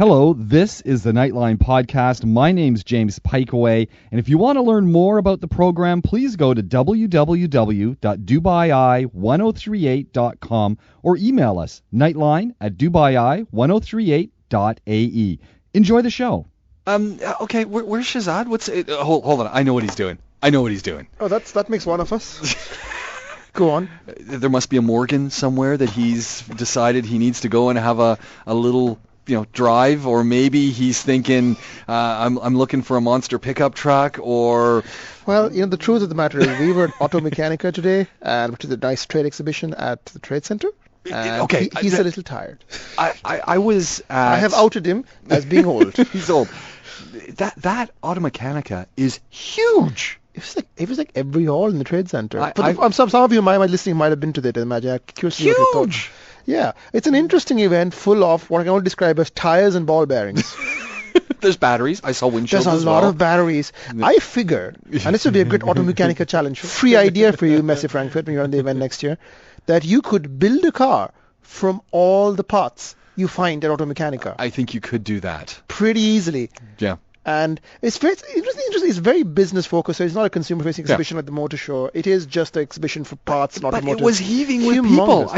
Hello, this is the Nightline Podcast. My name's James Pikeaway, and if you want to learn more about the program, please go to www.dubai1038.com or email us, nightline@dubai1038.ae. Enjoy the show. Okay, where's Shazad? Hold on, I know what he's doing. Oh, that makes one of us. Go on. There must be a Morgan somewhere that he's decided he needs to go and have a little drive, or maybe he's thinking I'm looking for a monster pickup truck, or well, the truth of the matter is we were at Automechanika today, which is a nice trade exhibition at the trade center. Okay, he's a little tired. I was I have outed him as being old. He's old. That Automechanika is huge. It was like every hall in the trade center. Some of you listening might have been to that. Imagine. I'm curious to know what your thoughts. Yeah, it's an interesting event full of what I can only describe as tires and ball bearings. There's batteries. I saw windshields as well. There's a lot of batteries. I figure, and this would be a great Automechanika challenge, free idea for you, Messi Frankfurt, when you're on the event next year, that you could build a car from all the parts you find at Automechanika. I think you could do that. Pretty easily. Yeah. And it's very interesting. It's very business focused. So it's not a consumer-facing exhibition like the motor show. It is just an exhibition for parts, not automotive. But it was heaving with people.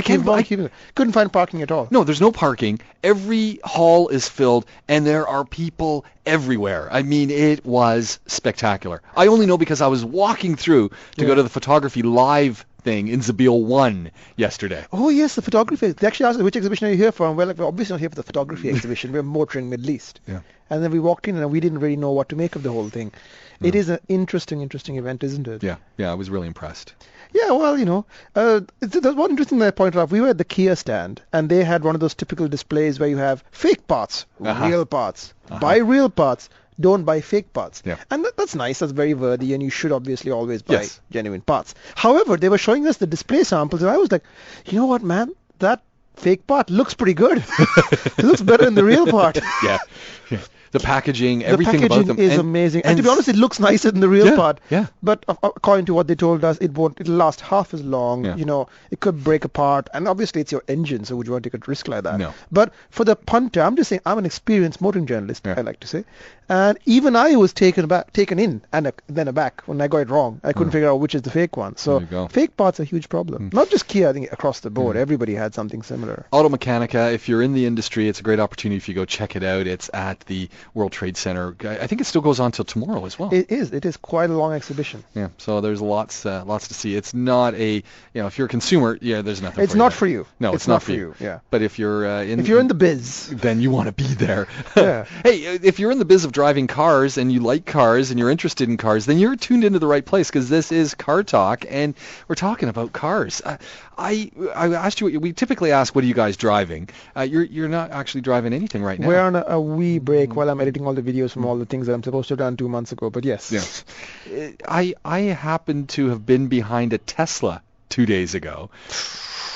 Couldn't find parking at all. No, there's no parking. Every hall is filled, and there are people everywhere. I mean, it was spectacular. I only know because I was walking through to go to the photography live thing in Zabil 1 yesterday. Oh yes, the photography. They actually asked us, which exhibition are you here for? And we're obviously not here for the photography exhibition. We're motoring Middle East. Yeah. And then we walked in and we didn't really know what to make of the whole thing. No. It is an interesting event, isn't it? Yeah, I was really impressed. Yeah, well, there's one interesting thing I pointed out. We were at the Kia stand, and they had one of those typical displays where you have fake parts, real parts, buy real parts, don't buy fake parts. Yeah. And that's nice, that's very worthy, and you should obviously always buy genuine parts. However, they were showing us the display samples, and I was like, you know what, man, that fake part looks pretty good. It looks better than the real part. Yeah. The packaging, everything about them is amazing. And to be honest, it looks nicer than the real part. Yeah. But according to what they told us, it'll last half as long. Yeah. It could break apart. And obviously, it's your engine, so would you want to take a risk like that? No. But for the punter, I'm just saying, I'm an experienced motoring journalist, I like to say. And even I was taken in and then aback when I got it wrong. I couldn't figure out which is the fake one. So fake parts are a huge problem. Not just Kia, I think across the board. Everybody had something similar. Automechanika, if you're in the industry, it's a great opportunity if you go check it out. It's at the World Trade Center. I think it still goes on till tomorrow as well. It is quite a long exhibition. Yeah, so there's lots to see. It's not if you're a consumer, there's nothing. It's not for you. No, it's not for you. Yeah. But if you're in the biz, then you want to be there. Yeah. Hey, if you're in the biz of driving cars and you like cars and you're interested in cars, then you're tuned into the right place, because this is Car Talk and we're talking about cars. I asked you. We typically ask, what are you guys driving? You're not actually driving anything right now. We're on a wee break while I'm editing all the videos from all the things that I'm supposed to have done 2 months ago. But yes. Yeah. I happen to have been behind a Tesla 2 days ago.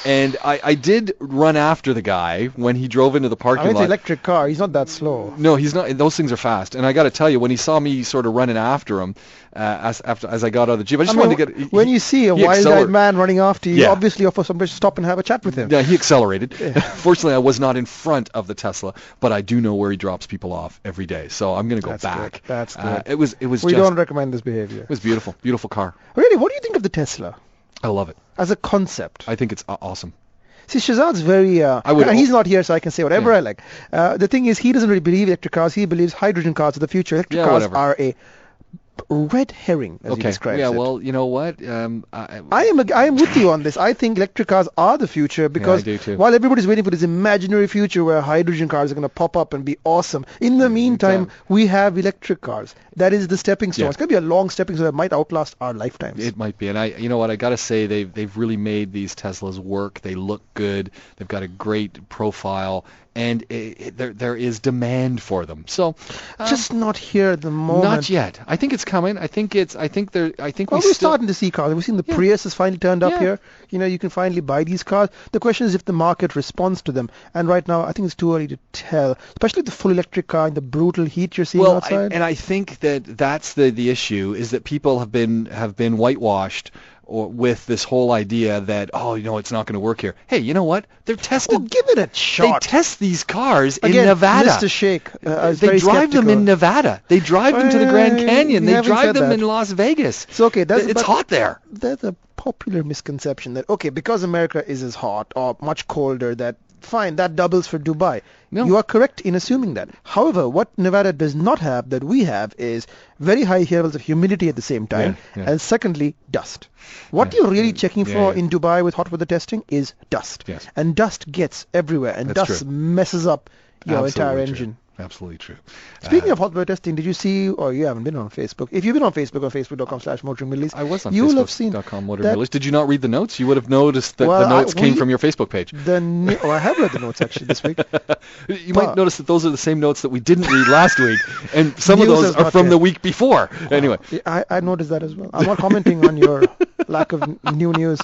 And I did run after the guy when he drove into the parking lot. It's an electric car. He's not that slow. No, he's not. Those things are fast. And I got to tell you, when he saw me sort of running after him, as I got out of the Jeep, I just wanted to get... When you see a wild-eyed man running after you, you obviously offer somebody to stop and have a chat with him. Yeah, he accelerated. Fortunately, I was not in front of the Tesla, but I do know where he drops people off every day. So I'm going to go back. Good. That's good. It was. We don't recommend this behavior. It was beautiful. Beautiful car. Really? What do you think of the Tesla? I love it. As a concept? I think it's awesome. See, Shazad's very... he's not here, so I can say whatever I like. The thing is, he doesn't really believe electric cars. He believes hydrogen cars are the future. Electric cars are a red herring, as he describes it. Yeah, well, you know what? I am with you on this. I think electric cars are the future, because while everybody's waiting for this imaginary future where hydrogen cars are going to pop up and be awesome, in the meantime, we have electric cars. That is the stepping stone. It's going to be a long stepping stone that might outlast our lifetimes. It might be. And you know what? I got to say, they've really made these Teslas work. They look good. They've got a great profile. And there is demand for them. So just not here at the moment. Not yet. I think it's coming. I think we're starting to see cars. We've seen the Prius has finally turned up here. You can finally buy these cars. The question is if the market responds to them. And right now, I think it's too early to tell. Especially the full electric car and the brutal heat you're seeing outside. And I think that's the issue, is that people have been whitewashed or with this whole idea that, it's not going to work here. Hey, you know what? They're tested. Give it a shot. They test these cars Again, in Nevada. Mr. Sheikh, they drive them in Nevada. They drive them to the Grand Canyon. They drive them in Las Vegas. So, okay, it's hot there. That's a popular misconception that, because America is as hot or much colder, that fine, that doubles for Dubai. No. You are correct in assuming that. However, what Nevada does not have that we have is very high levels of humidity at the same time, and secondly, dust. What you're really checking for in Dubai with hot weather testing is dust. Yes. And dust gets everywhere, and That's dust messes up your entire true. engine. Absolutely true. Speaking of hot weather testing, did you see, or you haven't been on Facebook? If you've been on Facebook or facebook.com/motoringmiddleeast, I was on you will have seen Facebook.com motoringmiddleeast. Did you not read the notes? You would have noticed that the notes came from your Facebook page. I have read the notes actually this week. You might notice that those are the same notes that we didn't read last week, and some of those are from the week before. Anyway. I noticed that as well. I'm not commenting on your lack of new news.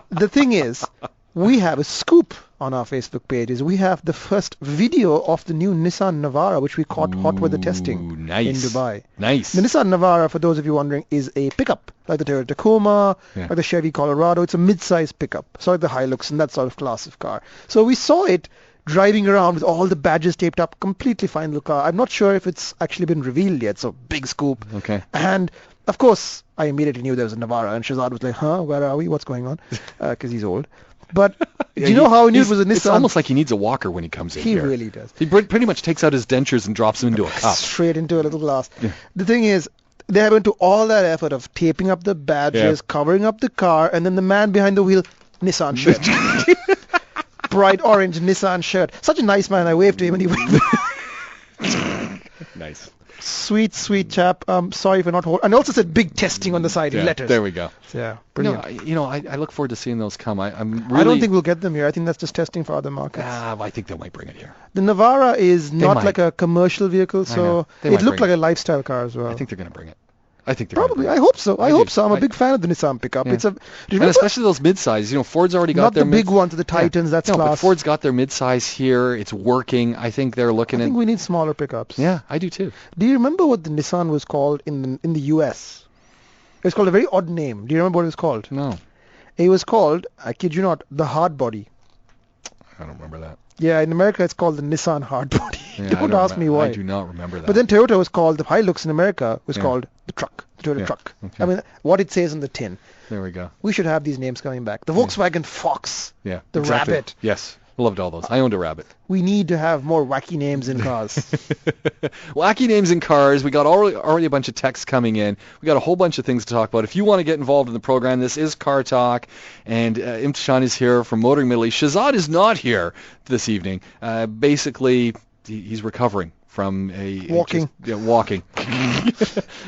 The thing is, we have a scoop on our Facebook page. We have the first video of the new Nissan Navara, which we caught hot weather testing in Dubai. Nice. The Nissan Navara, for those of you wondering, is a pickup, like the Toyota Tacoma, like the Chevy Colorado. It's a mid-size pickup, so like the Hilux and that sort of class of car. So we saw it driving around with all the badges taped up, completely fine little car. I'm not sure if it's actually been revealed yet, so big scoop. Okay. And of course, I immediately knew there was a Navara, and Shazad was like, where are we? What's going on? Because he's old. But do you know how he knew it was a Nissan? It's almost like he needs a walker when he comes in here. He really does. He pretty much takes out his dentures and drops them into a cup. Straight into a little glass. Yeah. The thing is, they went to all that effort of taping up the badges, covering up the car, and then the man behind the wheel, Nissan shirt. Bright orange Nissan shirt. Such a nice man. I waved to him and he waved. Nice. Sweet, sweet chap. Sorry for not holding. And also said big testing on the side in letters. There we go. Yeah, brilliant. I look forward to seeing those come. I don't think we'll get them here. I think that's just testing for other markets. I think they might bring it here. The Navara is not like a commercial vehicle, so it looked like a lifestyle car as well. I think they're going to bring it. I think they're probably. I hope so. I hope so. I'm a big fan of the Nissan pickup. Yeah. And especially those mid-size. Ford's already got their not the big ones, the Titans. That's class. But Ford's got their mid-size here. It's working. I think they're looking at. I think we need smaller pickups. Yeah, I do too. Do you remember what the Nissan was called in the U.S.? It was called a very odd name. Do you remember what it was called? No. It was called, I kid you not, the hard body. I don't remember that. Yeah, in America it's called the Nissan Hardbody. Yeah, don't ask me why. I do not remember that. But then Toyota was called, the Hilux in America was called the truck, the Toyota truck. Okay. I mean, what it says on the tin. There we go. We should have these names coming back. The Volkswagen Fox. Yeah. The Rabbit. Yes. Loved all those. I owned a Rabbit. We need to have more wacky names in cars. Wacky names in cars. We got already a bunch of texts coming in. We got a whole bunch of things to talk about. If you want to get involved in the program, this is Car Talk, and Imtishan is here from Motoring Middle East. Shazad is not here this evening. Basically, he's recovering from walking. Walking.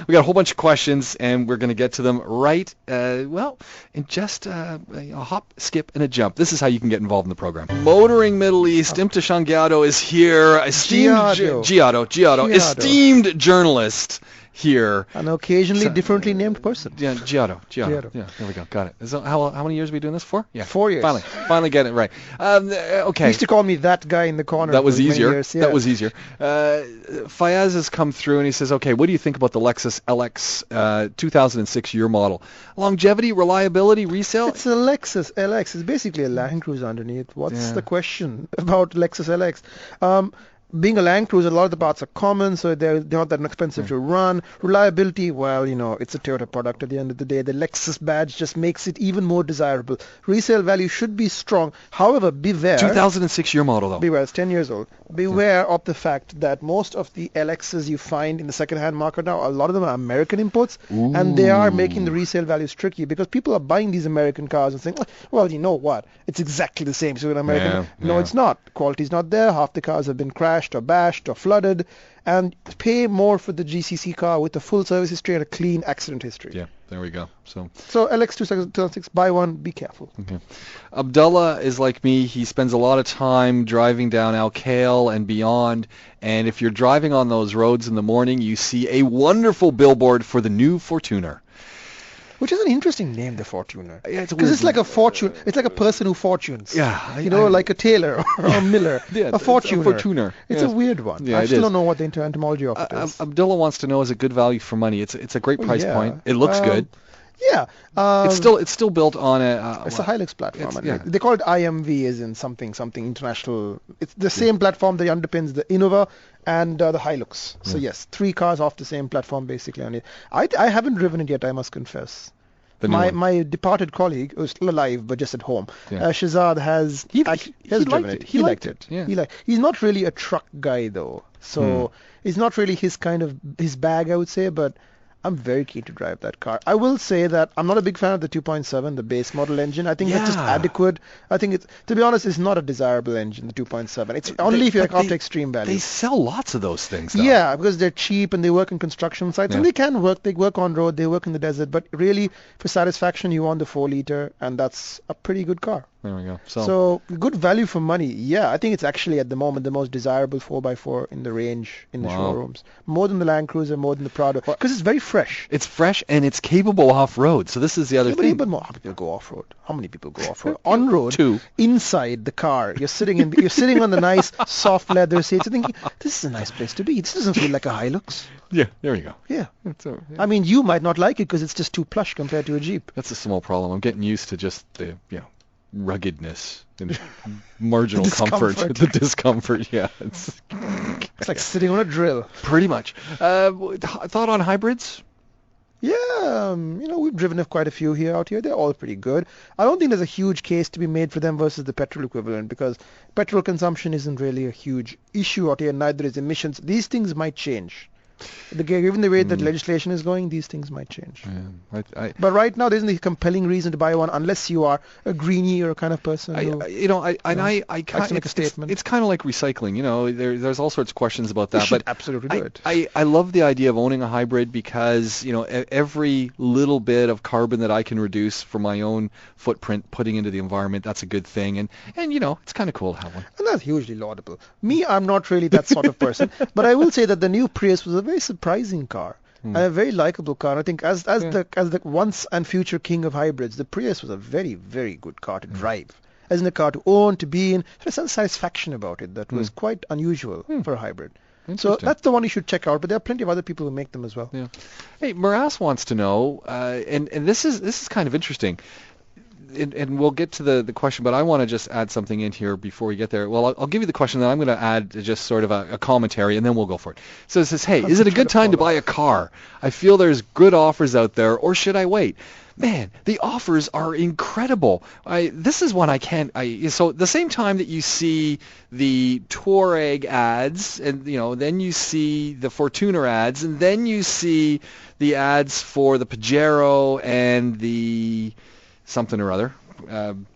We got a whole bunch of questions, and we're going to get to them right, in just a hop, skip, and a jump. This is how you can get involved in the program. Motoring Middle East, Imtishan Giotto is here. Esteemed Giotto, esteemed journalist here. An occasionally differently named person. Yeah, Giotto. Yeah, there we go. Got it. How many years are we doing this for? Yeah, 4 years. Finally get it right. Okay. He used to call me that guy in the corner. That was easier. That was easier. Fayaz has come through and he says, okay, what do you think about the Lexus LX 2006 year model? Longevity, reliability, resale? It's a Lexus LX. It's basically a Land Cruiser underneath. What's the question about Lexus LX? Being a Land Cruiser, a lot of the parts are common, so they're not that expensive to run. Reliability, well, it's a Toyota product at the end of the day. The Lexus badge just makes it even more desirable. Resale value should be strong. However, beware. 2006 year model, though. Beware, it's 10 years old. Beware of the fact that most of the LXs you find in the second-hand market now, a lot of them are American imports, and they are making the resale values tricky because people are buying these American cars and saying, well, you know what? It's exactly the same. So an American, no, it's not. Quality's not there. Half the cars have been crashed or bashed or flooded, and pay more for the GCC car with a full service history and a clean accident history. Yeah, there we go. So LX 2006, buy one, be careful. Okay. Abdullah is like me. He spends a lot of time driving down Al Khail and beyond, and if you're driving on those roads in the morning, you see a wonderful billboard for the new Fortuner. Which is an interesting name, the Fortuner. Yeah, because it's like a fortune. It's like a person who fortunes. Yeah. Like a tailor or a miller. A Fortuner. A Fortuner. It's a weird one. Yeah, I still don't know what the etymology of it is. Abdullah wants to know, is it good value for money? It's a great price point. It looks good. Yeah. It's still built on a. It's a Hilux platform. Yeah. They call it IMV, as in something international. It's the same platform that underpins the Innova and the Hilux. So yes, 3 cars off the same platform basically on it. I haven't driven it yet, I must confess. My departed colleague, who's still alive but just at home, Shazad has driven it. He liked it. Yeah. He's not really a truck guy though, so it's not really his bag, I would say. But I'm very keen to drive that car. I will say that I'm not a big fan of the 2.7, the base model engine. I think that's just adequate. I think it's, to be honest, it's not a desirable engine, the 2.7. It's only if you're after extreme value. They sell lots of those things, though. Yeah, because they're cheap and they work in construction sites. And they can work. They work on road. They work in the desert. But really, for satisfaction, you want the 4-liter, and that's a pretty good car. There we go. So good value for money. Yeah, I think it's actually at the moment the most desirable 4x4 in the range in the showrooms. More than the Land Cruiser, more than the Prado, because it's very fresh. It's fresh and it's capable off-road. So this is the other thing. But how many people go off-road? How many people go off-road? On road, 2. Inside the car, you're sitting on the nice soft leather seats. You're thinking, this is a nice place to be. This doesn't feel like a Hilux. Yeah, there you go. Yeah. I mean, you might not like it because it's just too plush compared to a Jeep. That's a small problem. I'm getting used to just the ruggedness and marginal comfort, the discomfort. Yeah, it's like sitting on a drill. Pretty much. Thought on hybrids? Yeah, we've driven quite a few out here. They're all pretty good. I don't think there's a huge case to be made for them versus the petrol equivalent, because petrol consumption isn't really a huge issue out here. Neither is emissions. These things might change. Given the way that legislation is going, these things might change. Yeah, but right now, there isn't a compelling reason to buy one unless you are a greenie or a kind of person who I kind of make a statement. It's kind of like recycling. There's all sorts of questions about that. You should absolutely do it. I love the idea of owning a hybrid because every little bit of carbon that I can reduce from my own footprint putting into the environment, that's a good thing. And it's kind of cool to have one. And that's hugely laudable. Me, I'm not really that sort of person, but I will say that the new Prius was a very surprising car and a very likable car. I think as the once and future king of hybrids, the Prius was a very, very good car to drive. As in a car to own, to be in. There's some satisfaction about it that was quite unusual for a hybrid. So that's the one you should check out, but there are plenty of other people who make them as well. Yeah. Hey, Maras wants to know, and this is kind of interesting. And we'll get to the question, but I want to just add something in here before we get there. Well, I'll give you the question, then I'm going to add just sort of a commentary, and then we'll go for it. So it says, hey, is it a good time to buy a car? I feel there's good offers out there, or should I wait? Man, the offers are incredible. This is one I can't. So the same time that you see the Touareg ads, and then you see the Fortuner ads, and then you see the ads for the Pajero and the something or other,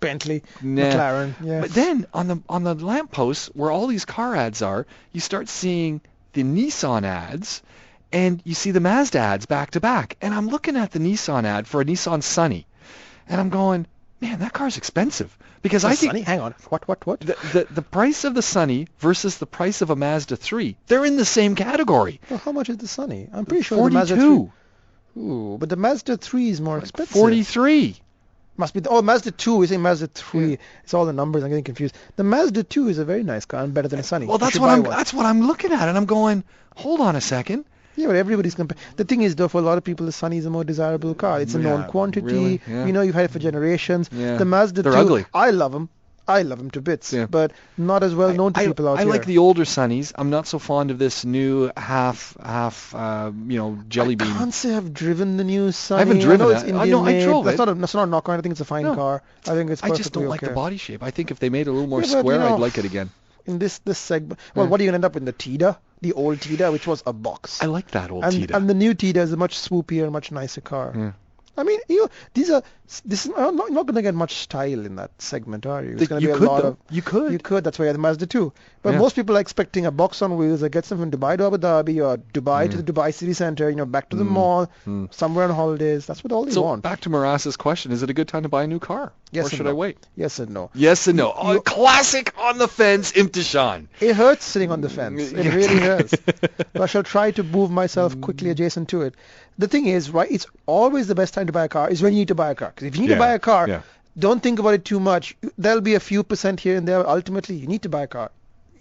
Bentley, McLaren. Yeah. But then on the lampposts where all these car ads are, you start seeing the Nissan ads, and you see the Mazda ads back to back. And I'm looking at the Nissan ad for a Nissan Sunny, and I'm going, man, that car's expensive. Because I think, Sunny? Hang on, what? The price of the Sunny versus the price of a Mazda 3, they're in the same category. Well, how much is the Sunny? I'm pretty sure 42. the Mazda 3. Ooh, but the Mazda 3 is more expensive. 43. Must be Mazda 2. We're saying Mazda 3. Yeah. It's all the numbers. I'm getting confused. The Mazda 2 is a very nice car and better than a Sunny. Well, that's what I'm looking at, and I'm going, hold on a second. Yeah, but everybody's comparing. The thing is, though, for a lot of people, the Sunny is a more desirable car. It's a known quantity. Really? Yeah. You've had it for generations. Yeah. The Mazda 2, ugly. I love them. I love them to bits, but not as well known to people out here. I like the older Sunnies. I'm not so fond of this new half jelly bean. I can't say I've driven the new Sunny. I haven't driven it. I drove it. That's not a knock on it. I think it's a fine car. I think it's perfectly I just don't like the body shape. I think if they made it a little more square, I'd like it again. In this segment, well, what are you going to end up in? The Tida? The old Tida, which was a box. I like that old Tida. And the new Tida is a much swoopier, much nicer car. Yeah. I mean, this is not going to get much style in that segment, are you? It's going to be a lot of. You could. That's why you have the Mazda 2. But most people are expecting a box on wheels that gets them from Dubai to Abu Dhabi or Dubai to the Dubai city center. Back to the mall, somewhere on holidays. That's what all they want. So back to Maras's question: is it a good time to buy a new car? Yes, or should I wait? Yes and no. Yes and no. Classic on the fence, Imtishan. It hurts sitting on the fence. It really hurts. But I shall try to move myself quickly adjacent to it. The thing is, right, it's always the best time to buy a car is when you need to buy a car. Because if you need to buy a car, don't think about it too much. There'll be a few % here and there. Ultimately, you need to buy a car.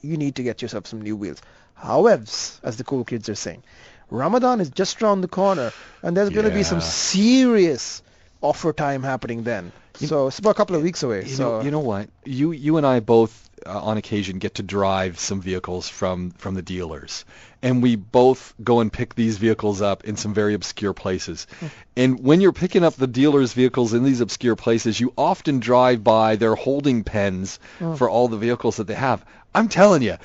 You need to get yourself some new wheels. However, as the cool kids are saying, Ramadan is just around the corner, and there's going to be some serious offer time happening then. So it's about a couple of weeks away. You know what? You and I both on occasion get to drive some vehicles from the dealers, and we both go and pick these vehicles up in some very obscure places. And when you're picking up the dealers' vehicles in these obscure places, you often drive by their holding pens for all the vehicles that they have. I'm telling you,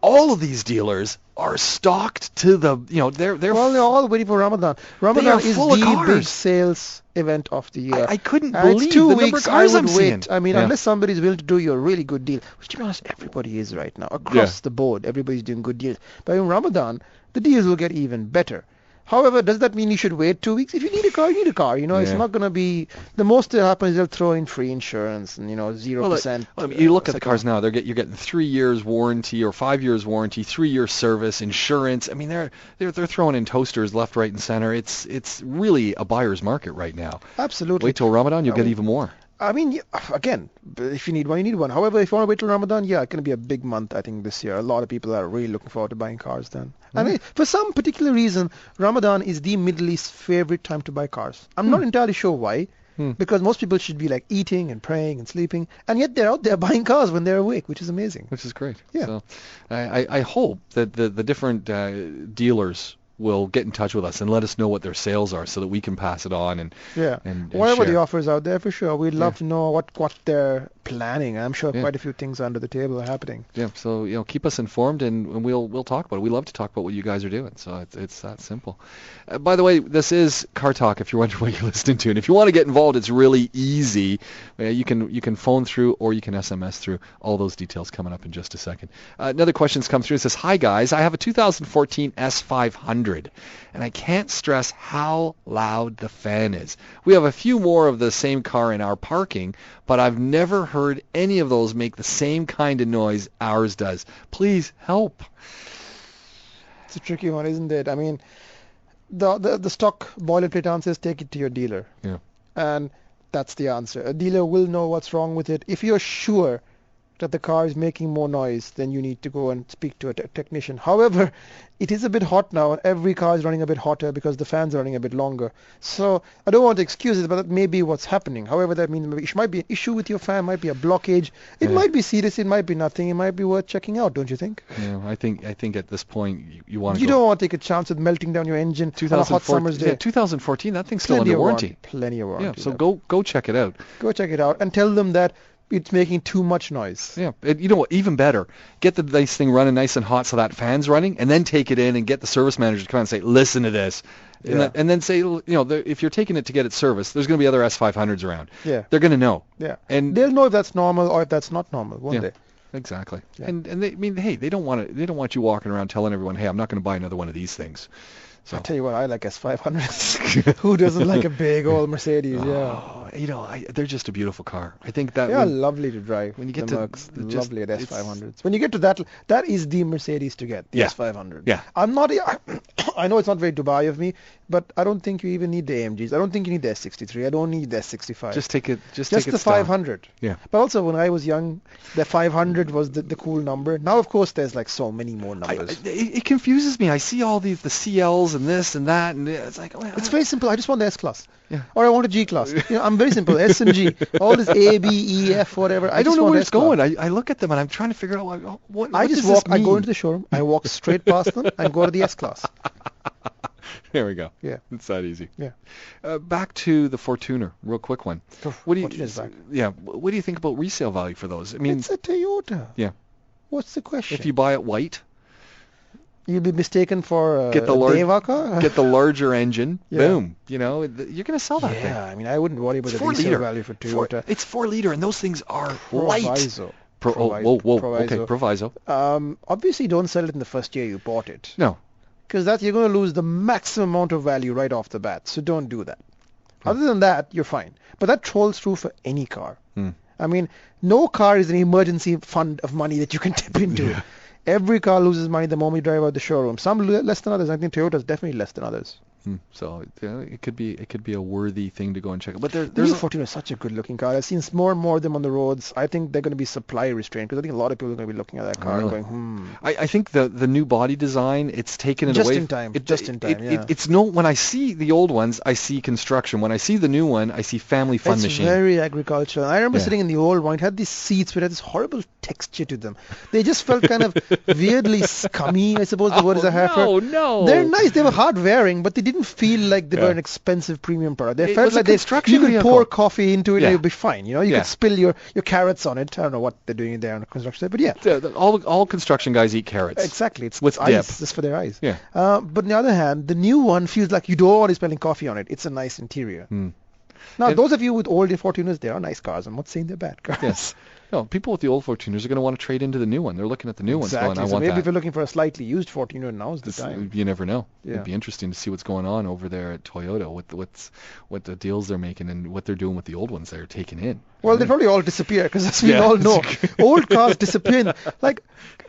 all of these dealers are stocked to the, they're they're all waiting for Ramadan. Ramadan is the big sales event of the year. I couldn't believe it's 2 the weeks. number of cars I'm seeing. I mean, unless somebody's willing to do you a really good deal, which to be honest, everybody is right now across the board. Everybody's doing good deals. But in Ramadan, the deals will get even better. However, does that mean you should wait 2 weeks? If you need a car, you need a car. It's not going to be... The most that happens is they'll throw in free insurance and, 0%. You look at the cars now, you're getting 3 years warranty or 5 years warranty, 3-year service, insurance. I mean, they're throwing in toasters left, right, and center. It's really a buyer's market right now. Absolutely. Wait till Ramadan, you'll get even more. I mean, again, if you need one, you need one. However, if you want to wait till Ramadan, it's going to be a big month, I think, this year. A lot of people are really looking forward to buying cars then. I mean, for some particular reason, Ramadan is the Middle East's favorite time to buy cars. I'm not entirely sure why, because most people should be like eating and praying and sleeping, and yet they're out there buying cars when they're awake, which is amazing. Which is great. Yeah. So I hope that the different dealers will get in touch with us and let us know what their sales are so that we can pass it on and whatever share. The offers out there, for sure. We'd love to know what they're planning. I'm sure quite a few things under the table are happening. Yeah, so keep us informed and we'll talk about it. We love to talk about what you guys are doing, so it's that simple. By the way, this is Car Talk if you're wondering what you're listening to, and if you want to get involved, it's really easy. You can phone through or you can SMS through. All those details coming up in just a second. Another question's come through. It says, "Hi guys, I have a 2014 S500 and I can't stress how loud the fan is. We have a few more of the same car in our parking, but I've never heard any of those make the same kind of noise ours does. Please help." It's a tricky one, isn't it? I mean, the stock boilerplate answer is take it to your dealer. Yeah. And that's the answer. A dealer will know what's wrong with it. If you're sure that the car is making more noise, then you need to go and speak to a technician. However, it is a bit hot now, and every car is running a bit hotter because the fans are running a bit longer. So I don't want to excuse it, but that may be what's happening. However, that means it might be an issue with your fan, might be a blockage. It might be serious, it might be nothing. It might be worth checking out, don't you think? Yeah, I think at this point you want to. You don't want to take a chance with melting down your engine on a hot summer's day. Yeah, 2014, that thing's still under warranty. Plenty of warranty. Yeah, so go check it out. Go check it out and tell them that it's making too much noise. Yeah, you know what? Even better, get the nice thing running nice and hot so that fan's running, and then take it in and get the service manager to come out and say, "Listen to this," and then say, if you're taking it to get it serviced, there's going to be other S500s around. Yeah, they're going to know. Yeah, and they'll know if that's normal or if that's not normal, won't they? Exactly. Yeah. And they don't want you walking around telling everyone, "Hey, I'm not going to buy another one of these things." So. I tell you what, I like S500s. Who doesn't like a big old Mercedes? They're just a beautiful car. I think that they are lovely to drive. When you get lovely at S500s. When you get to that is the Mercedes to get, the S500. Yeah. I know it's not very Dubai of me, but I don't think you even need the AMGs. I don't think you need the S63. I don't need the S65. Just take it. Just the 500. Yeah. But also when I was young, the 500 was the cool number. Now of course there's like so many more numbers. It confuses me. I see all the CLs and this and that, and it's like, it's very simple. I just want the S class. Yeah. Or I want a G class. I'm very simple. S and G. All this A, B, E, F, whatever. I don't know where it's going. I look at them and I'm trying to figure out what I just walk. I go into the showroom. I walk straight past them and go to the S class. There we go. Yeah. It's that easy. Yeah. Back to the Fortuner, real quick one. What do you think about resale value for those? I mean, it's a Toyota. Yeah. What's the question? If you buy it white, you'll be mistaken for a Deva car. Get the larger engine. Yeah. Boom. You're going to sell that thing. Yeah, I mean, I wouldn't worry about the resale value for Toyota. It's 4 liter, and those things are light. Proviso. Okay, proviso. Obviously, don't sell it in the first year you bought it. No. Because you're going to lose the maximum amount of value right off the bat. So don't do that. Other than that, you're fine. But that trolls true for any car. I mean, no car is an emergency fund of money that you can tip into. Yeah. Every car loses money the moment you drive out the showroom. Some less than others. I think Toyota's definitely less than others. So it could be a worthy thing to go and check out. But The there's new Fortuner is such a good-looking car. I've seen more and more of them on the roads. I think they're going to be supply restrained because I think a lot of people are going to be looking at that car and going, I think the new body design, it's taken it Just away. in time. It's no. When I see the old ones, I see construction. When I see the new one, I see family fun It's machine. very agricultural. I remember Yeah. sitting in the old one. It had these seats which had this horrible texture to them. They just felt kind of weirdly scummy, I suppose the word is I have for. No. They're nice. They were hard wearing, but they didn't feel like they were an expensive premium product. They It felt was a like construction you could vehicle. pour coffee into it Yeah. and you'll be fine. You know, you Yeah. could spill your carrots on it. I don't know what they're doing there on the construction site, but yeah. All construction guys eat carrots. Exactly. It's With eyes, dip. just for their eyes. Yeah. But on the other hand, the new one feels like you don't want to spilling coffee on it. It's a nice interior. Now, And- those of you with old Fortuners, they are nice cars. I'm not saying they're bad cars. Yes. No, people with the old Fortuners are going to want to trade into the new one. They're looking at the new ones Exactly. going, I So want maybe that. if you're looking for a slightly used Fortuner, now's the time. You never know. Yeah. It'd be interesting to see what's going on over there at Toyota, what the deals they're making and what they're doing with the old ones they're taking in. Well, they probably all disappear because as we Yeah. all know, old cars disappear. Like,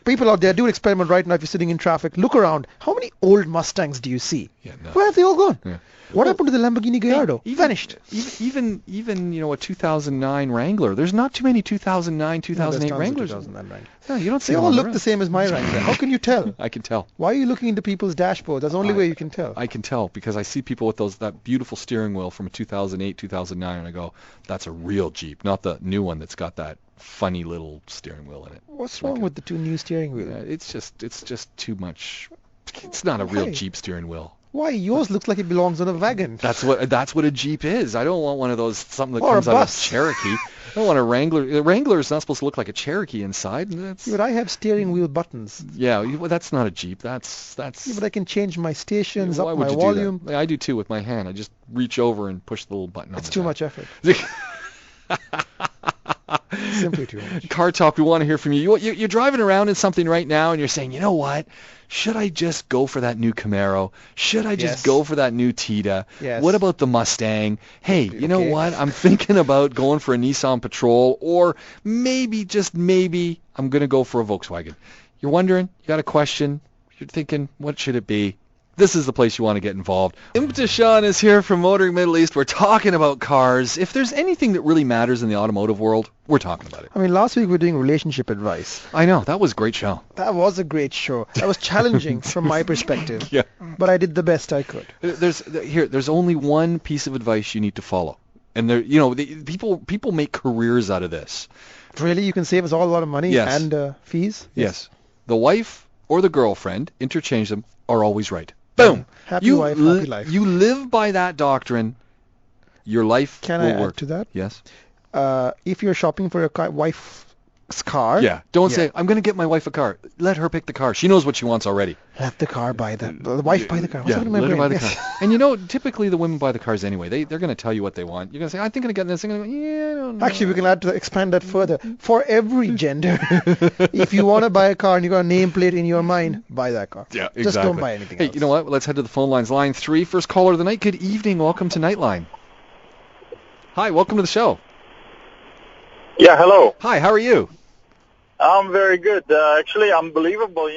people out there do an experiment right now if you're sitting in traffic. Look around. How many old Mustangs do you see? Yeah, no. Where have they all gone? Yeah. What happened to the Lamborghini Gallardo? Vanished. Even a 2009 Wrangler. There's not too many 2009, 2008 Wranglers. 2009. No, you don't see They them all on look road. the same as my Wrangler. How can you tell? I can tell. Why are you looking into people's dashboards? That's the only way you can tell. I can tell because I see people with that beautiful steering wheel from a 2008, 2009, and I go, that's a real Jeep, not the new one that's got that funny little steering wheel in it. What's wrong with the two new steering wheels? It's just too much. It's not a real Why? Jeep steering wheel. Why? Yours looks like it belongs on a wagon. That's what a Jeep is. I don't want one of those something that Or a comes out of bus. Cherokee. I don't want a Wrangler. A Wrangler is not supposed to look like a Cherokee inside. And that's, Yeah, but I have steering wheel buttons. well, that's not a Jeep. That's. Yeah, but I can change my stations, Why up would my you volume. do that? I do too with my hand. I just reach over and push the little button on It's the too back. much effort. Simply too much. Car Talk, we want to hear from you. You're driving around in something right now and you're saying, you know what? Should I just go for that new Camaro? Should I just Yes. go for that new Tita? Yes. What about the Mustang? Hey, you know Okay. what? I'm thinking about going for a Nissan Patrol, or maybe, just maybe, I'm going to go for a Volkswagen. You're wondering? You got a question? You're thinking, what should it be? This is the place you want to get involved. Imta Sean is here from Motoring Middle East. We're talking about cars. If there's anything that really matters in the automotive world, we're talking about it. I mean, last week we were doing relationship advice. I know. That was a great show. That was a great show. That was challenging from my perspective. Yeah. But I did the best I could. There's only one piece of advice you need to follow. And people make careers out of this. Really, you can save us all a lot of money Yes. and fees? Yes. The wife or the girlfriend, interchange them, are always right. Boom. Happy wife, happy life. You live by that doctrine, your life Can will I work. add to that? Yes. If you're shopping for your wife's car, Yeah. Don't say, I'm going to get my wife a car. Let her pick the car. She knows what she wants already. let the car buy the wife buy the car. What's Yeah, happening to my let her brain? buy the Yes. car. And typically the women buy the cars anyway. They're going to tell you what they want. You're going to say, I'm thinking of getting this. They're going to go, yeah, I don't know. Actually, we can expand that further. For every gender, if you want to buy a car and you got a nameplate in your mind, buy that car. Yeah, exactly. Just don't buy anything Hey, else. you know what? Let's head to the phone lines. Line 3, first caller of the night. Good evening. Welcome to Nightline. Hi, welcome to the show. Yeah, hello. Hi, how are you? I'm very good. Actually, unbelievable.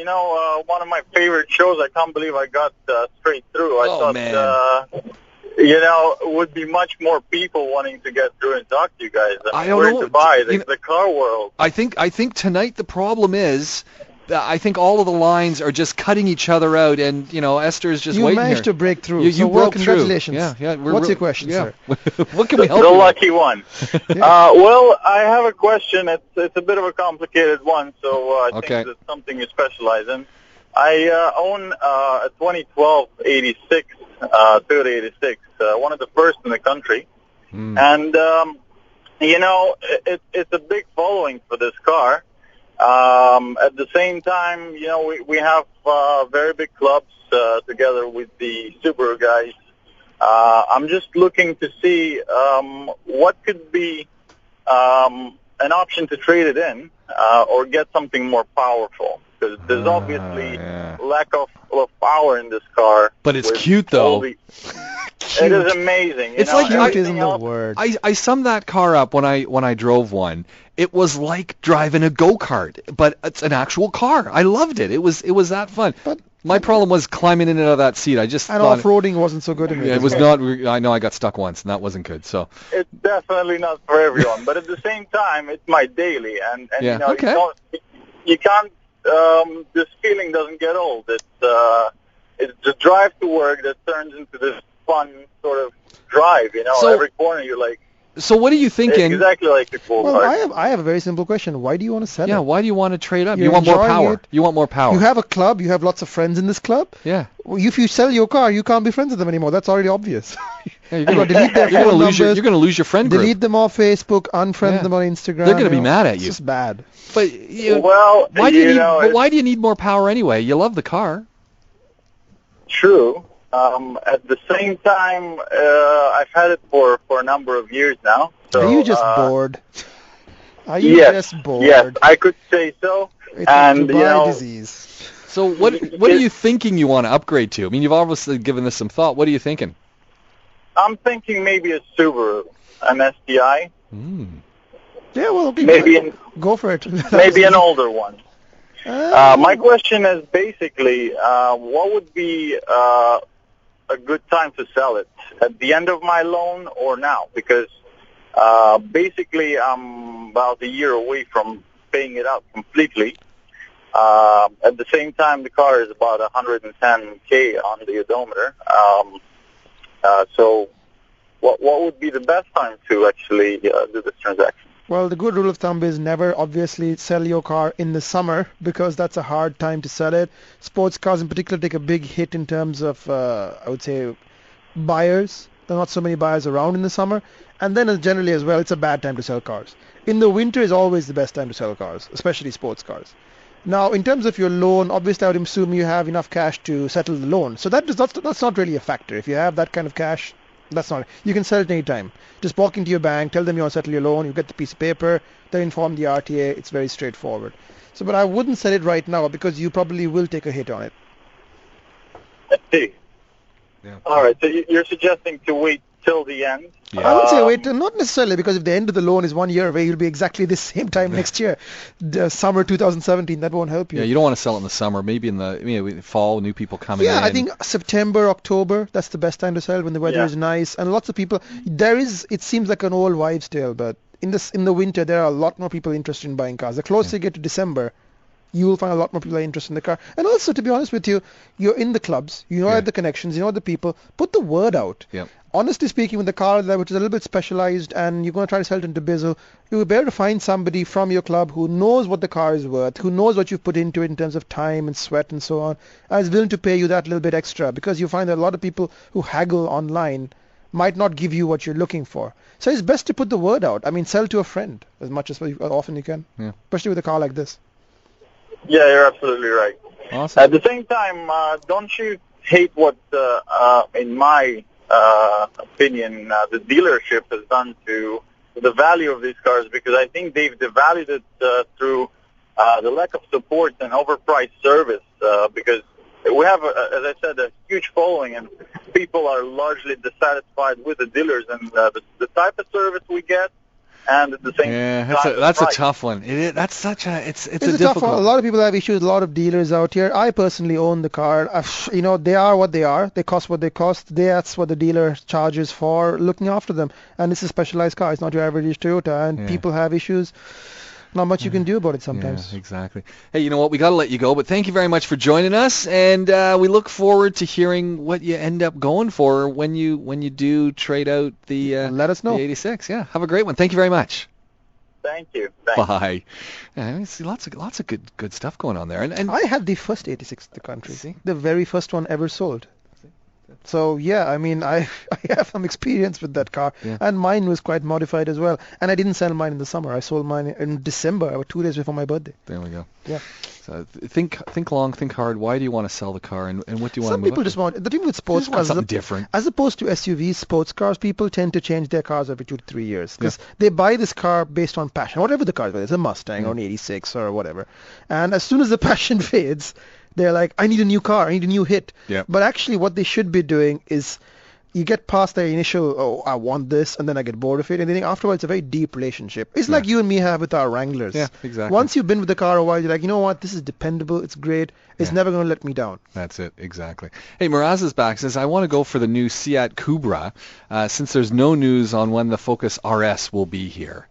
One of my favorite shows. I can't believe I got straight through. I Oh, thought, man. would be much more people wanting to get through and talk to you guys. I don't where know. to buy You know- the car world. I think tonight the problem is that I think all of the lines are just cutting each other out, and Esther is just You waiting managed here. to break through. You so broke congratulations. through. Yeah. What's your question, yeah. sir? What can we help The you with? lucky one. Well, I have a question. It's a bit of a complicated one, so I Okay. think it's something you specialize in. I own a 2012 86 Toyota 86, one of the first in the country, and it's a big following for this car. At the same time, we have very big clubs together with the Subaru guys. I'm just looking to see what could be an option to trade it in or get something more powerful. Because there's obviously yeah. lack of power in this car. But it's with cute, though. all the- It is amazing. It's like Cute everything isn't the else- word. I summed that car up when I drove one. It was like driving a go-kart, but it's an actual car. I loved it. It was that fun. But My problem was climbing in and out of that seat. I just And thought off-roading wasn't so good in it. it was not. I know I got stuck once, and that wasn't good. So It's definitely not for everyone, but at the same time, it's my daily, and Yeah, you know, okay. you can't. This feeling doesn't get old. It's the drive to work that turns into this fun sort of drive. You know, So- every corner you're like, so what are you thinking? exactly like the cool Well, part. I have a very simple question. Why do you want to sell Yeah, it? why do you want to trade up? You're You want more enjoying power. it. You want more power. You have a club. You have lots of friends in this club. yeah. Well, if you sell your car, you can't be friends with them anymore. That's already obvious. Yeah, You're going to delete their you're gonna phone lose numbers, you're gonna lose your friend group. delete them off Facebook, unfriend Yeah. them on Instagram. They're gonna be you know. mad at It's you. just bad. But Well, why do you you need? know, But why do you need more power anyway? You love the car. True. At the same time, I've had it for a number of years now. So, Are you just bored? Are you Yes, just bored? yes, I could say so. It's And, a you Dubai know, disease. So what are you thinking you want to upgrade to? I mean, you've obviously given this some thought. What are you thinking? I'm thinking maybe a Subaru, an STI, Yeah, well, okay, maybe go for it. maybe an older one. Uh, My question is basically, what would be a good time to sell it? At the end of my loan or now? Because basically I'm about a year away from paying it out completely. At the same time, the car is about 110K on the odometer. So what would be the best time to actually do this transaction? Well, the good rule of thumb is never obviously sell your car in the summer because that's a hard time to sell it. Sports cars in particular take a big hit in terms of, I would say, buyers. There are not so many buyers around in the summer. And then generally as well, it's a bad time to sell cars. In the winter is always the best time to sell cars, especially sports cars. Now, in terms of your loan, obviously I would assume you have enough cash to settle the loan. So that's not really a factor. If you have that kind of cash, that's not. You can sell it any time. Just walk into your bank, tell them you want to settle your loan, you get the piece of paper, they inform the RTA. It's very straightforward. So, but I wouldn't sell it right now because you probably will take a hit on it. I see. Yeah. All right. So you're suggesting to wait till the end? I would say wait, not necessarily, because if the end of the loan is 1 year away, you'll be exactly the same time next year, the summer 2017. That won't help you. Yeah, you don't want to sell it in the summer. Maybe in the fall, new people coming in. Yeah, I think September, October, that's the best time to sell when the weather Yeah. is nice. And lots of people, it seems like an old wives' tale, but in the winter, there are a lot more people interested in buying cars. The closer you get to December, you will find a lot more people are interested in the car. And also, to be honest with you, you're in the clubs, you know the connections, you know the people. Put the word out. Yeah. Honestly speaking, with the car which is a little bit specialized and you're going to try to sell it into Bizzle, you would better to find somebody from your club who knows what the car is worth, who knows what you've put into it in terms of time and sweat and so on, and is willing to pay you that little bit extra, because you find that a lot of people who haggle online might not give you what you're looking for. So it's best to put the word out. I mean, sell to a friend as often you can, especially with a car like this. Yeah, you're absolutely right. Awesome. At the same time, don't you hate what, in my opinion, the dealership has done to the value of these cars? Because I think they've devalued it through the lack of support and overpriced service. Because we have, as I said, a huge following, and people are largely dissatisfied with the dealers and the type of service we get. And at the same time, that's a price. tough one. That's such a it's a It's a tough difficult one. A lot of people have issues. A lot of dealers out here. I personally own the car. They are what they are. They cost what they cost. That's what the dealer charges for looking after them. And it's a specialized car. It's not your average Toyota. And people have issues. Not much you can do about it sometimes. Yeah, exactly. Hey, you know what? We got to let you go, but thank you very much for joining us, and we look forward to hearing what you end up going for when you do trade out the Let us know. the 86. Yeah, have a great one. Thank you very much. Thank you. Thanks. Bye. Yeah, I see lots of good stuff going on there, and I had the first 86 in the country. See? The very first one ever sold. So yeah, I mean, I have some experience with that car, and mine was quite modified as well. And I didn't sell mine in the summer. I sold mine in December, 2 days before my birthday. there we go. Yeah. So think long, think hard. Why do you want to sell the car, and what do you want to Some move people up just to? want the thing with sports Just want cars. something different. As opposed to SUVs, sports cars, people tend to change their cars every 2 to 3 years because they buy this car based on passion, whatever the car is, whether it's a Mustang or an 86 or whatever. And as soon as the passion fades, they're like, I need a new car, I need a new hit. Yeah. But actually what they should be doing is, you get past the initial, oh, I want this, and then I get bored of it, and then afterwards it's a very deep relationship. It's like you and me have with our Wranglers. Yeah, exactly. Once you've been with the car a while, you're like, you know what, this is dependable, it's great, it's never going to let me down. That's it, exactly. Hey, Miraz is back, says, I want to go for the new Seat Cupra, since there's no news on when the Focus RS will be here.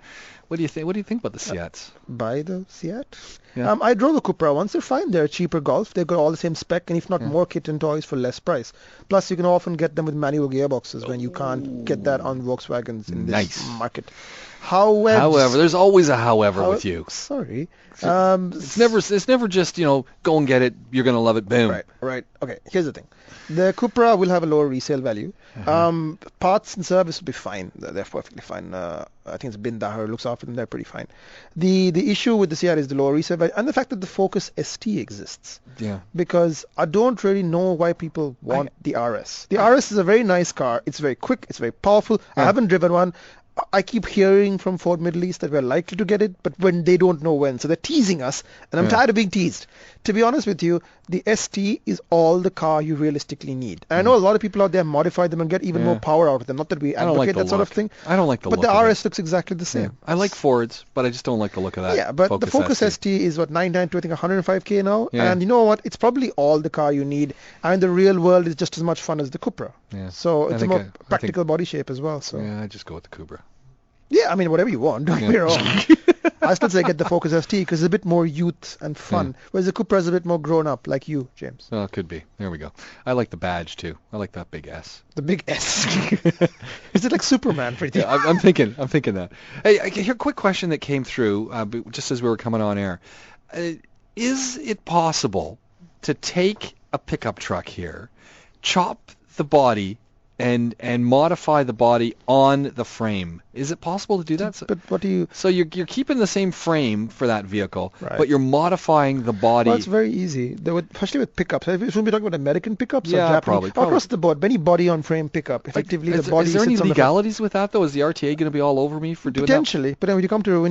What do you think? What do you think about the Seats? Buy the Seat? Yeah. I drove the Cupra once. They're fine. They're a cheaper Golf. They've got all the same spec, and if not more kit and toys for less price. Plus, you can often get them with manual gearboxes when you can't get that on Volkswagens in this market. However, there's always a however with you. Sorry. It's never just, go and get it, you're going to love it, boom. Right. Okay, here's the thing. The Cupra will have a lower resale value. Parts and service will be fine. They're perfectly fine. I think it's Bin Dahar looks after them. They're pretty fine. The issue with the Seat is the lower resale value and the fact that the Focus ST exists. Yeah. Because I don't really know why people want the RS. The RS is a very nice car. It's very quick. It's very powerful. I haven't driven one. I keep hearing from Ford Middle East that we're likely to get it, but when they don't know when. So they're teasing us, and I'm tired of being teased. To be honest with you, the ST is all the car you realistically need. And I know a lot of people out there modify them and get even more power out of them. Not that we advocate that sort of thing. I don't like the look. But the RS looks exactly the same. Yeah. I like Fords, but I just don't like the look of that. Yeah, but the Focus ST is what, 99 to I think 105k now. Yeah. And you know what? It's probably all the car you need. And the real world is just as much fun as the Cupra. Yeah. So it's a more practical body shape as well. So yeah, I just go with the Cupra. Yeah, I mean, whatever you want, don't get me wrong. I still say get the Focus ST because it's a bit more youth and fun, whereas the Cupra is a bit more grown up, like you, James. Oh, it could be. There we go. I like the badge, too. I like that big S. The big S. Is it like Superman for you? Yeah, I'm thinking that. Hey, here, quick question that came through just as we were coming on air. Is it possible to take a pickup truck here, chop the body, and modify the body on the frame? Is it possible to do that? But what do you... So you're keeping the same frame for that vehicle, but you're modifying the body. Well, it's very easy. Especially with pickups. Should we be talking about American pickups or Japanese? Probably. Across the board, any body-on-frame pickup, effectively the body. Is there any legalities with that, though? Is the RTA going to be all over me for doing Potentially. that? But when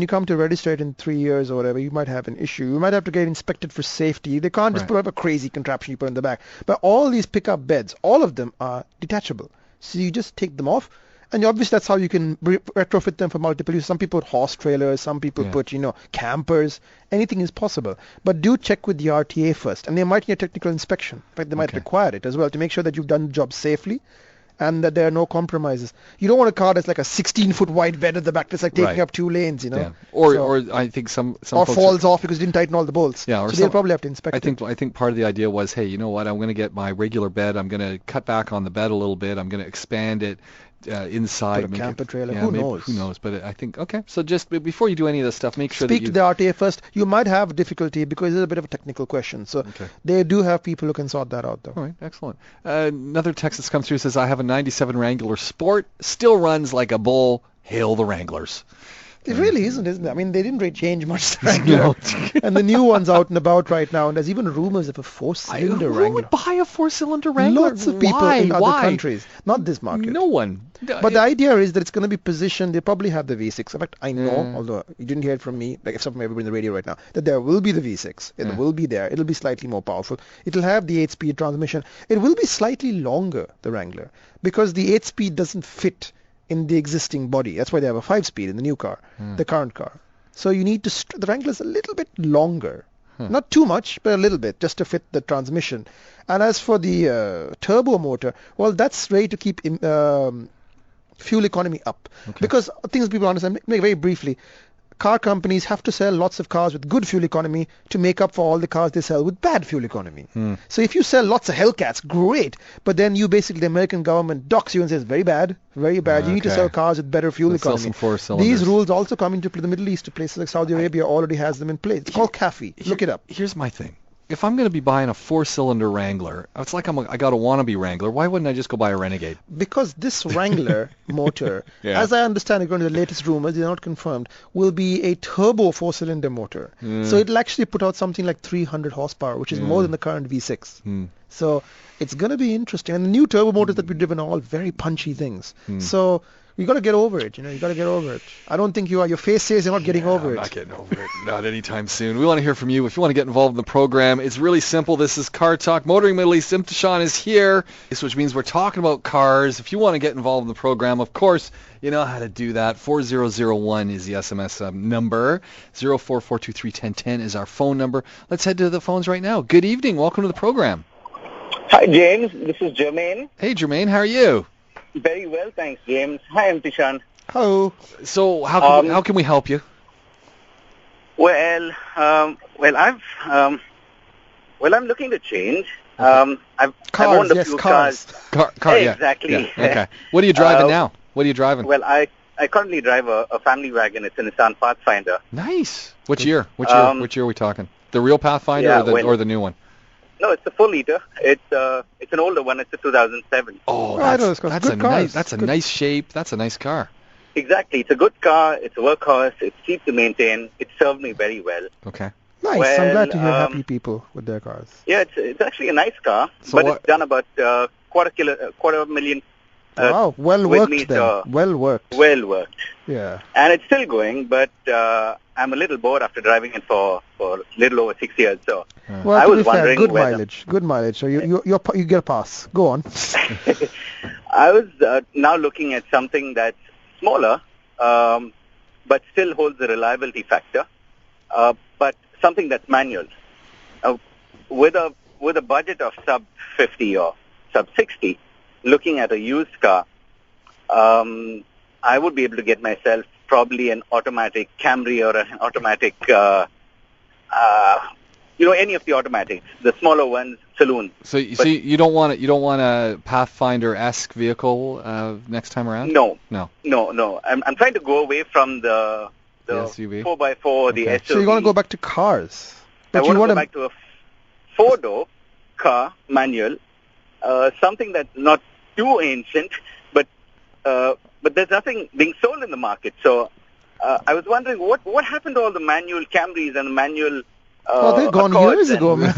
you come to register it in 3 years or whatever, you might have an issue. You might have to get inspected for safety. They can't just put up a crazy contraption you put in the back. But all these pickup beds, all of them are detachable. So you just take them off, and obviously that's how you can retrofit them for multiple use. Some people put horse trailers, some people put, campers. Anything is possible. But do check with the RTA first, and they might need a technical inspection. In fact, they might require it as well to make sure that you've done the job safely and that there are no compromises. You don't want a car that's like a 16-foot wide bed at the back that's like taking up 2 lanes, Yeah. Or I think some or falls off because you didn't tighten all the bolts. Yeah. Or so they'll probably have to inspect it. I think part of the idea was, hey, you know what? I'm going to get my regular bed. I'm going to cut back on the bed a little bit. I'm going to expand it inside. Put a camper trailer. Yeah, who knows? Who knows? But I think, so just before you do any of this stuff, make sure Speak to the RTA first. You might have difficulty because it's a bit of a technical question. So they do have people who can sort that out, though. All right, excellent. Another text that's come through says, I have a 97 Wrangler Sport, still runs like a bull. Hail the Wranglers. It really isn't it? I mean, they didn't really change much the Wrangler. And the new one's out and about right now, and there's even rumors of a 4-cylinder Wrangler. Who would buy a 4-cylinder Wrangler? Lots of people in other countries. Not this market. No one. But the idea is that it's going to be positioned. They probably have the V6. In fact, I know, although you didn't hear it from me, like if from everybody in the radio right now, that there will be the V6. It will be there. It'll be slightly more powerful. It'll have the 8-speed transmission. It will be slightly longer, the Wrangler, because the 8-speed doesn't fit in the existing body. That's why they have a 5-speed in the new car, the current car. So you need to the Wrangler's a little bit longer, not too much, but a little bit, just to fit the transmission. And as for the turbo motor, well, that's ready to keep fuel economy up, because things people understand. Very briefly, car companies have to sell lots of cars with good fuel economy to make up for all the cars they sell with bad fuel economy. So if you sell lots of Hellcats, great, but then you basically, the American government docks you and says, very bad, very bad. You need to sell cars with better fuel economy. These rules also come into the Middle East. Places like Saudi Arabia already has them in place. It's called CAFE. Look it up. Here's my thing. If I'm going to be buying a 4-cylinder Wrangler, it's like I got a wannabe Wrangler. Why wouldn't I just go buy a Renegade? Because this Wrangler motor, as I understand it, according to the latest rumors, they're not confirmed, will be a turbo 4-cylinder motor. So it'll actually put out something like 300 horsepower, which is more than the current V6. So it's going to be interesting. And the new turbo motors that we've driven are all very punchy things. So You got to get over it. You got to get over it. I don't think you are. Your face says you're not getting over I'm it. not getting over it. Not anytime soon. We want to hear from you. If you want to get involved in the program, it's really simple. This is Car Talk. Motoring Middle East. Imtishan is here, which means we're talking about cars. If you want to get involved in the program, of course, you know how to do that. 4001 is the SMS number. 044231010 is our phone number. Let's head to the phones right now. Good evening. Welcome to the program. Hi, James. This is Jermaine. Hey, Jermaine. How are you? Very well, thanks, James. Hi, Imtishan. Hello. So how can we help you? Well, I'm looking to change. I've owned a few cars. Car, Hey, yeah. exactly. Yeah. Okay. What are you driving now? What are you driving? Well, I currently drive a family wagon. It's a Nissan Pathfinder. Nice. Which year? Which year are we talking? The real Pathfinder or the new one? No, it's a full liter. It's an older one. It's a 2007. Oh, that's a nice shape. That's a nice car. Exactly. It's a good car. It's a workhorse. It's cheap to maintain. It served me very well. Okay. Nice. Well, I'm glad to hear happy people with their cars. Yeah, it's actually a nice car, So but it's done about quarter million. Wow, well with worked me, then. so- Well worked. Well worked. Yeah. And it's still going, but I'm a little bored after driving it for a little over 6 years. So Well, I to was be fair, wondering good whether- mileage. Good mileage. So you get a pass. Go on. I was now looking at something that's smaller, but still holds the reliability factor, but something that's manual. With a budget of sub 50 or sub 60, looking at a used car, I would be able to get myself probably an automatic Camry or an automatic, any of the automatics, the smaller ones, saloon. So you don't want a Pathfinder-esque vehicle next time around? No. No. I'm trying to go away from the SUV? 4x4, the SUV. So you want to go back to cars? I But want you to want go back to a four-door car, manual, something that's not too ancient, but there's nothing being sold in the market. So I was wondering what happened to all the manual Camrys and the manual they're gone Accords years and- ago, man.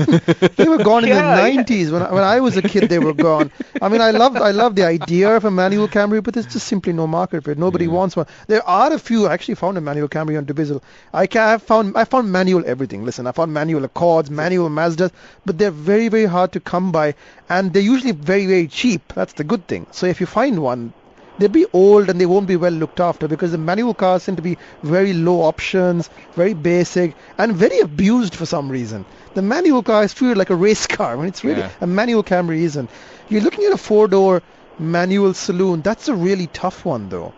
They were gone in Yeah, the 90s. When I was a kid, they were gone. I mean, I love the idea of a manual Camry, but there's just simply no market for it. Nobody wants one. There are a few. I actually found a manual Camry on Dubizzle. I found manual everything. Listen, I found manual Accords, manual Mazdas, but they're very, very hard to come by, and they're usually very, very cheap. That's the good thing. So if you find one, they'll be old and they won't be well looked after because the manual cars tend to be very low options, very basic, and very abused for some reason. The manual car is treated like a race car when it's really a manual Camry isn't. You're looking at a four-door manual saloon. That's a really tough one, though.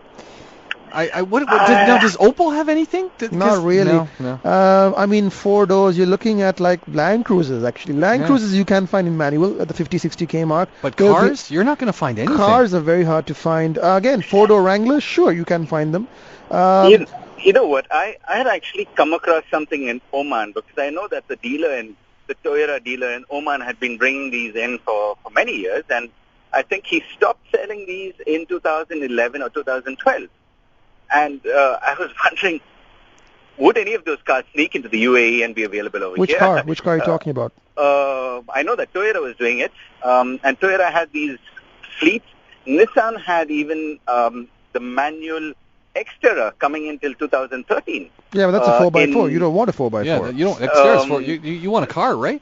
Does Opel have anything? Not really. No. I mean, four doors, you're looking at like Land Cruisers, actually. Land Cruisers you can find in manual at the 50, 60K mark. But cars, you're not going to find anything. Cars are very hard to find. Again, four-door Wranglers, sure, you can find them. You know what? I had actually come across something in Oman because I know that the Toyota dealer in Oman had been bringing these in for many years, and I think he stopped selling these in 2011 or 2012. And I was wondering, would any of those cars sneak into the UAE and be available over Which here? car? Which car are you talking about? I know that Toyota was doing it, and Toyota had these fleets. Nissan had even the manual Xterra coming until 2013. Yeah, but that's a 4x4. You don't want a 4x4. Yeah, you don't. Xterra's you want a car, right?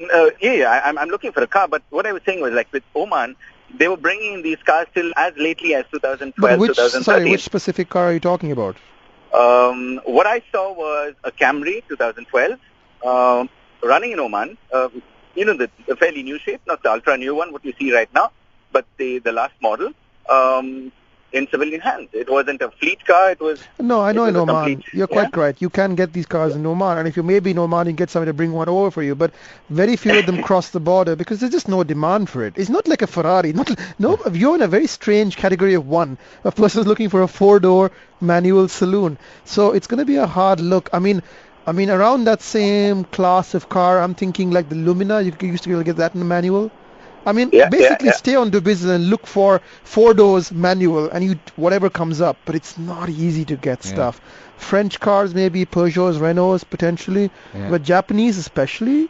I'm looking for a car, but what I was saying was like with Oman, they were bringing in these cars till as lately as 2012, But 2013. which specific car are you talking about? What I saw was a Camry 2012 running in Oman. The fairly new shape, not the ultra new one, what you see right now, but the last model in civilian hands. It wasn't a fleet car. It was. No, I know in Oman. Complete, You're quite right. You can get these cars in Oman, and if you may be in Oman, you can get somebody to bring one over for you. But very few of them cross the border because there's just no demand for it. It's not like a Ferrari. You're in a very strange category of one. A person's looking for a four-door manual saloon. So it's going to be a hard look. I mean, around that same class of car, I'm thinking like the Lumina. You used to be able to get that in the manual. I mean, basically stay on Dubizzle and look for four doors manual and whatever comes up, but it's not easy to get stuff. French cars, maybe Peugeots, Renaults, potentially, but Japanese especially,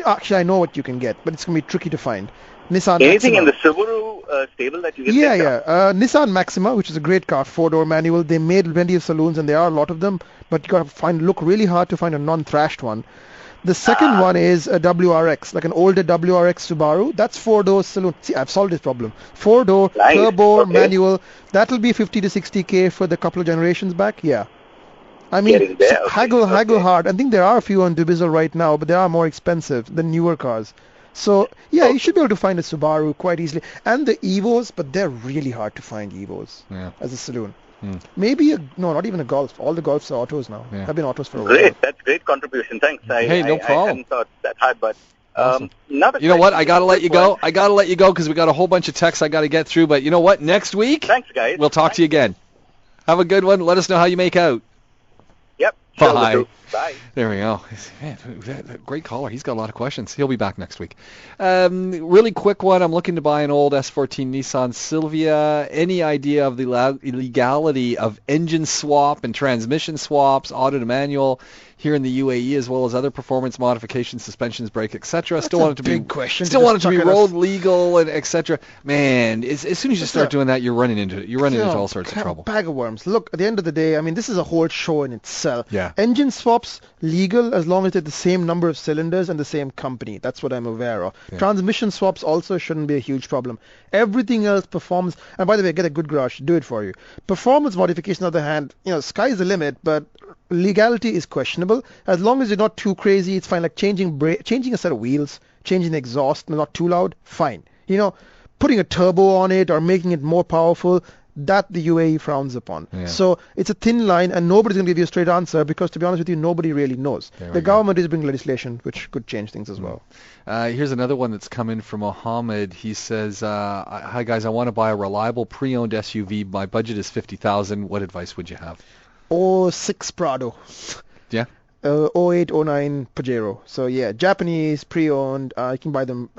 Actually, I know what you can get, but it's going to be tricky to find. Nissan Anything Maxima. in the Subaru stable that you can Yeah, pick yeah. up? Nissan Maxima, which is a great car, 4-door manual. They made plenty of saloons, and there are a lot of them, but you got to look really hard to find a non-thrashed one. The second one is a WRX, like an older WRX Subaru. That's 4-door saloon. See, I've solved this problem. 4-door, Nice. turbo, Okay. manual. That'll be 50 to 60K for the couple of generations back. Yeah. I mean, Getting there, okay. haggle Okay. hard. I think there are a few on Dubizzle right now, but they are more expensive than newer cars. So, yeah, you should be able to find a Subaru quite easily. And the Evos, but they're really hard to find Evos as a saloon. Maybe not even a Golf. All the Golfs are autos now. Yeah. Have been autos for a while. Great. That's great contribution. Thanks. Hey, no I problem. hadn't thought that hard, but Awesome. another You know what? question, I got to let quick you go. one. I got to let you go because we got a whole bunch of texts I got to get through. But you know what? Next week, Thanks, guys. we'll talk to you again. Have a good one. Let us know how you make out. Yep. Bye. Sure will do. Bye. There we go. Man, that great caller. He's got a lot of questions. He'll be back next week. Really quick one. I'm looking to buy an old S14 Nissan Silvia. Any idea of the legality of engine swap and transmission swaps, auto to manual here in the UAE, as well as other performance modifications, suspensions, brake, etc. Still want it to be question. Still want it to be just chuck at road us. legal and etc. Man, as soon as you It's start a- doing that, you're running into it. You're running into Yeah, all sorts of kind trouble. Bag of worms. Look, at the end of the day, I mean, this is a whole show in itself. Yeah. Engine swaps legal as long as they're the same number of cylinders and the same company. That's what I'm aware of. Yeah. Transmission swaps also shouldn't be a huge problem. Everything else performs. And by the way, get a good garage. Do it for you. Performance modification, on the other hand, sky's the limit, but legality is questionable. As long as you're not too crazy, it's fine. Like changing a set of wheels, changing the exhaust, not too loud, fine. Putting a turbo on it or making it more powerful, that the UAE frowns upon. Yeah. So it's a thin line, and nobody's going to give you a straight answer because, to be honest with you, nobody really knows. There we The go. government is bringing legislation which could change things as well. Here's another one that's come in from Mohammed. He says, "Hi guys, I want to buy a reliable pre-owned SUV. My budget is $50,000. What advice would you have?" 06 Prado. Yeah. 08, 09 Pajero. So yeah, Japanese, pre-owned. You can buy them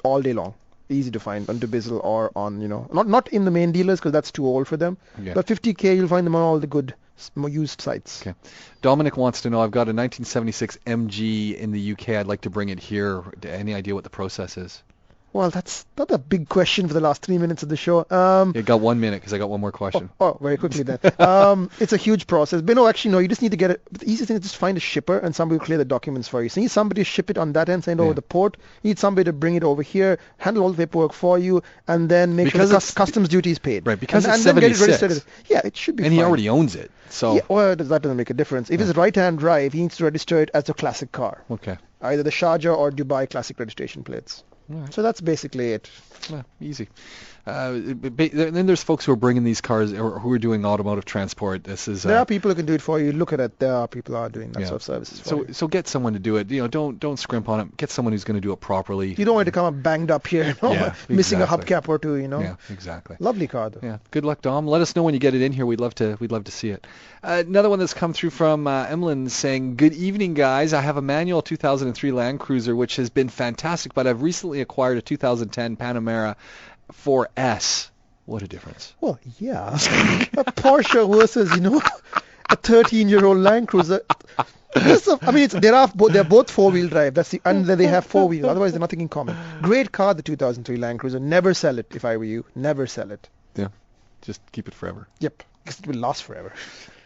all day long. Easy to find on Dubizzle or on, not in the main dealers because that's too old for them. Yeah. But 50K, you'll find them on all the good used sites. Okay. Dominic wants to know, I've got a 1976 MG in the UK. I'd like to bring it here. Any idea what the process is? Well, that's not a big question for the last 3 minutes of the show. You got 1 minute because I got one more question. Oh, very quickly then. It's a huge process. But no, actually, no, you just need to get it. The easiest thing is just find a shipper and somebody will clear the documents for you. So you need somebody to ship it on that end, send it over the port. You need somebody to bring it over here, handle all the paperwork for you, and then make Because sure it's- the customs duty is paid. Right, because and it's then get it 76. registered. Yeah, it should be And fine. he already owns it. So, Yeah, well, that doesn't make a difference. If it's right-hand drive, he needs to register it as a classic car. okay. Either the Sharjah or Dubai classic registration plates. All right. So that's basically it. Yeah, easy. Then there's folks who are bringing these cars or who are doing automotive transport. This is There are people who can do it for you. Look at it. There are people who are doing that Yeah. sort of services for you. so get someone to do it. Don't scrimp on it. Get someone who's going to do it properly. You don't want it to come up banged up here, Yeah, missing a exactly. hubcap or two, Yeah, exactly. Lovely car though. Yeah, good luck, Dom. Let us know when you get it in here. We'd love to see it. Another one that's come through from Emlyn saying, "Good evening, guys. I have a manual 2003 Land Cruiser which has been fantastic, but I've recently acquired a 2010 Panamera 4S. What a difference!" Well, yeah. A Porsche versus, a 13-year-old Land Cruiser. They're both four-wheel drive. And then they have four-wheel. Otherwise, they're nothing in common. Great car, the 2003 Land Cruiser. Never sell it if I were you. Never sell it. Yeah, just keep it forever. Yep. Because it will last forever.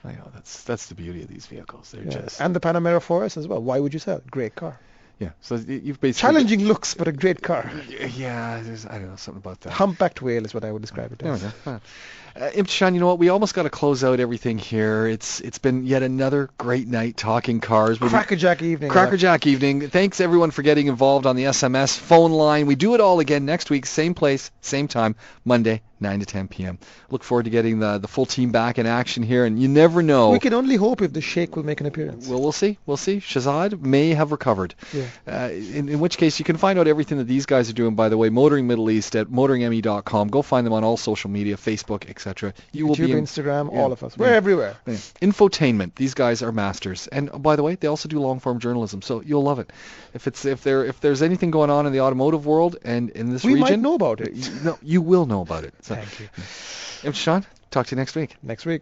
I know that's the beauty of these vehicles. They're Yeah. just And the Panamera 4S as well. Why would you sell it? Great car. yeah. So you've basically Challenging looks, but a great car. Yeah, I don't know something about that. Humpbacked whale is what I would describe it There we as. go. Imtishan, you know what? We almost got to close out everything here. It's been yet another great night talking cars. Crackerjack evening. Crackerjack evening. Thanks everyone for getting involved on the SMS phone line. We do it all again next week, same place, same time, Monday, 9 to 10 p.m. Look forward to getting the full team back in action here, and you never know. We can only hope if the Sheikh will make an appearance. Well, we'll see. We'll see. Shazad may have recovered. Yeah. In which case, you can find out everything that these guys are doing, by the way, Motoring Middle East at motoringme.com. Go find them on all social media, Facebook, etc. You will YouTube, be in Instagram, yeah. all of us. We're everywhere. Yeah. Infotainment. These guys are masters. And by the way, they also do long-form journalism, so you'll love it. If there's anything going on in the automotive world and in this We region, might know about it. you will know about it. So, Thank you. Sean, talk to you next week. Next week.